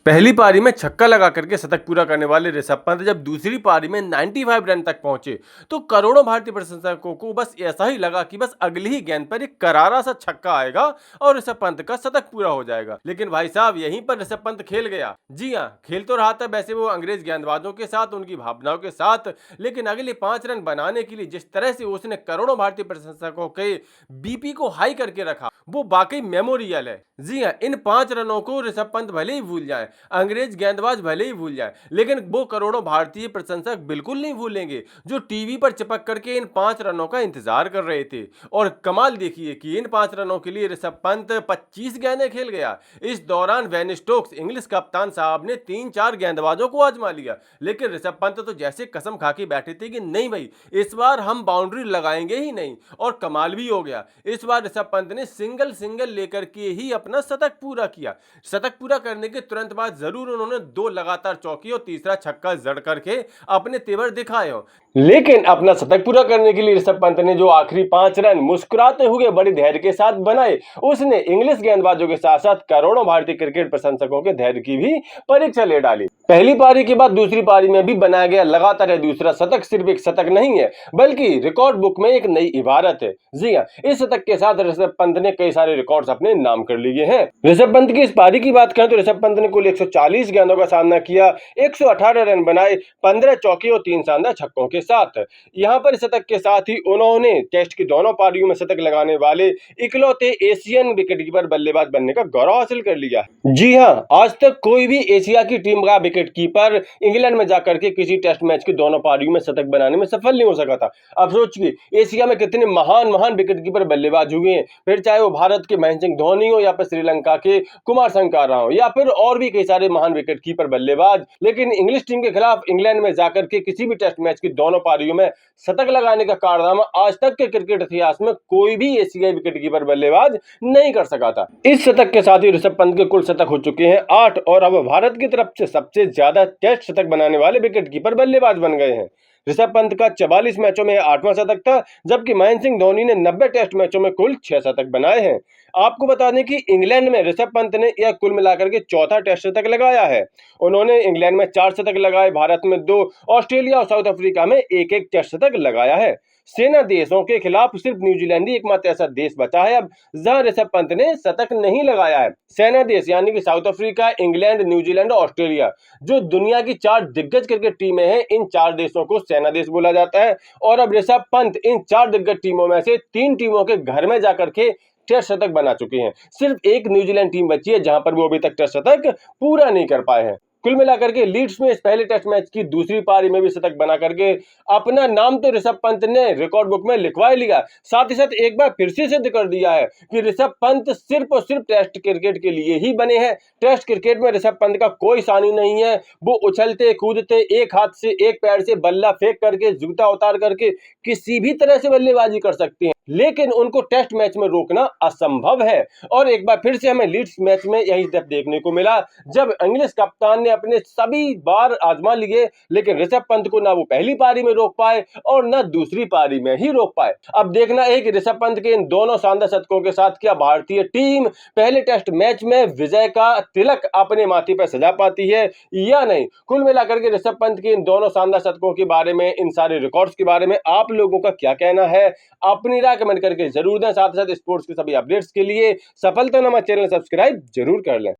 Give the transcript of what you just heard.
पहली पारी में छक्का लगा करके शतक पूरा करने वाले ऋषभ पंत जब दूसरी पारी में 95 रन तक पहुंचे तो करोड़ों भारतीय प्रशंसकों को बस ऐसा ही लगा कि बस अगली ही गेंद पर एक करारा सा छक्का आएगा और ऋषभ पंत का शतक पूरा हो जाएगा। लेकिन भाई साहब यहीं पर ऋषभ पंत खेल गया। जी हाँ, खेल तो रहा था वैसे वो अंग्रेज गेंदबाजों के साथ, उनकी भावनाओं के साथ, लेकिन अगले 5 रन बनाने के लिए जिस तरह से उसने करोड़ों भारतीय प्रशंसकों के बीपी को हाई करके रखा वो वाकई मेमोरियल है। जी हाँ, इन 5 रनों को ऋषभ पंत भले ही भूल जाए, अंग्रेज गेंदबाज भले ही भूल जाए, लेकिन वो करोड़ों भारतीय प्रशंसक बिल्कुल नहीं भूलेंगे जो टीवी पर चिपक करके इन 5 रनों का इंतजार कर रहे थे। और कमाल देखिए कि इन 5 रनों के लिए ऋषभ पंत 25 गेंदें खेल गया। इस दौरान वेन स्टोक्स इंग्लिश कप्तान साहब ने 3-4 गेंदबाजों को आजमा लिया, लेकिन ऋषभ पंत तो जैसे कसम खा के बैठे थे कि नहीं भाई, इस बार हम बाउंड्री लगाएंगे ही नहीं। और कमाल भी हो गया, इस बार ऋषभ पंत ने सिंगल लेकर के ही अपना शतक पूरा किया। शतक पूरा करने के तुरंत बाद जरूर उन्होंने 2 लगातार चौकी और तीसरा छक्का जड़ करके अपने तेवर दिखाए हो, लेकिन अपना शतक पूरा करने के लिए ऋषभ पंत ने जो आखिरी 5 रन मुस्कुराते हुए बड़े धैर्य के साथ बनाए, उसने इंग्लिश गेंदबाजों के साथ साथ करोड़ों भारतीय क्रिकेट प्रशंसकों के धैर्य की भी परीक्षा ले डाली। पहली पारी के बाद दूसरी पारी में भी बनाया गया लगातार यह दूसरा शतक सिर्फ एक शतक नहीं है, बल्कि रिकॉर्ड बुक में एक नई इबारत है। जी हाँ, इस शतक के साथ ऋषभ पंत ने कई सारे रिकॉर्ड्स अपने नाम कर लिए हैं। ऋषभ पंत की इस पारी की बात करें तो ऋषभ पंत ने कुल 140 गेंदों का सामना किया, 118 रन बनाए, 15 चौके और 3 शानदार छक्कों के साथ। यहाँ पर शतक के साथ ही उन्होंने टेस्ट की दोनों पारियों में शतक लगाने वाले इकलौते एशियन विकेटकीपर बल्लेबाज बनने का गौरव हासिल कर लिया। जी हाँ, आज तक कोई भी एशिया की टीम का विकेटकीपर इंग्लैंड में जाकर के किसी टेस्ट मैच की दोनों पारियों में शतक बनाने में सफल नहीं हो सका था। अब सोचिए, एशिया में कितने महान विकेटकीपर बल्लेबाज हुए हैं, फिर चाहे वो भारत के महेंद्र सिंह धोनी हो या फिर श्रीलंका के कुमार संगकारा हो या फिर और भी कई सारे महान विकेटकीपर बल्लेबाज, लेकिन इंग्लिश टीम के खिलाफ इंग्लैंड में जाकर के किसी भी टेस्ट मैच की दोनों पारियों में शतक लगाने का कारनामा आज तक के क्रिकेट इतिहास में कोई भी एशियाई विकेटकीपर बल्लेबाज नहीं कर सका था। इस शतक के साथ ही ऋषभ पंत के कुल शतक हो चुके हैं 8 और अब भारत की तरफ से सबसे ज्यादा टेस्ट शतक बनाने वाले विकेटकीपर बल्लेबाज बन गए हैं। ऋषभ पंत का 44 मैचों में 8वां शतक था, जबकि महेंद्र सिंह धोनी ने 90 टेस्ट मैचों में कुल 6 शतक बनाए हैं। आपको बता दें कि इंग्लैंड में ऋषभ पंत ने यह कुल मिलाकर के चौथा टेस्ट शतक लगाया है। उन्होंने इंग्लैंड में 4 शतक लगाए, भारत में 2, ऑस्ट्रेलिया और साउथ अफ्रीका में एक टेस्ट शतक लगाया है। सेना देशों के खिलाफ सिर्फ न्यूजीलैंड ही एकमात्र ऐसा देश बचा है अब जहां ऋषभ पंत ने शतक नहीं लगाया है। सेना देश यानी कि साउथ अफ्रीका, इंग्लैंड, न्यूजीलैंड और ऑस्ट्रेलिया, जो दुनिया की 4 दिग्गज क्रिकेट टीमें हैं, इन 4 देशों को सेना देश बोला जाता है। और अब ऋषभ पंत इन 4 दिग्गज टीमों में से 3 टीमों के घर में जाकर के टेस्ट शतक बना चुके हैं। सिर्फ एक न्यूजीलैंड टीम बची है जहां पर वो अभी तक टेस्ट शतक पूरा नहीं कर पाए हैं। कुल मिलाकर के लीड्स में इस पहले टेस्ट मैच की दूसरी पारी में भी शतक बना करके अपना नाम तो ऋषभ पंत ने रिकॉर्ड बुक में लिखवा लिया, साथ ही साथ एक बार फिर से सिद्ध कर दिया है कि ऋषभ पंत सिर्फ और सिर्फ टेस्ट क्रिकेट के लिए ही बने हैं। टेस्ट क्रिकेट में ऋषभ पंत का कोई सानी नहीं है। वो उछलते कूदते, एक हाथ से एक पैर से बल्ला फेंक करके, जूता उतार करके किसी भी तरह से बल्लेबाजी कर सकते हैं, लेकिन उनको टेस्ट मैच में रोकना असंभव है। और एक बार फिर से हमें लीड्स मैच में यही स्टेप देखने को मिला, जब इंग्लिश कप्तान ने अपने सभी बार आजमा लिए, लेकिन ऋषभ पंत को ना वो पहली पारी में रोक पाए और ना दूसरी पारी में ही रोक पाए। अब देखना है कि ऋषभ पंत के इन दोनों शानदार शतकों के साथ क्या भारतीय टीम पहले टेस्ट मैच में विजय का तिलक अपने माथे पर सजा पाती है या नहीं। कुल मिलाकर के ऋषभ पंत के इन दोनों शानदार शतकों के बारे में, इन सारे रिकॉर्ड्स के बारे में आप लोगों का क्या कहना है, अपनी राय कमेंट करके जरूर दें। साथ ही साथ स्पोर्ट्स के सभी अपडेट्स के लिए सफलतानामा चैनल सब्सक्राइब जरूर कर लें।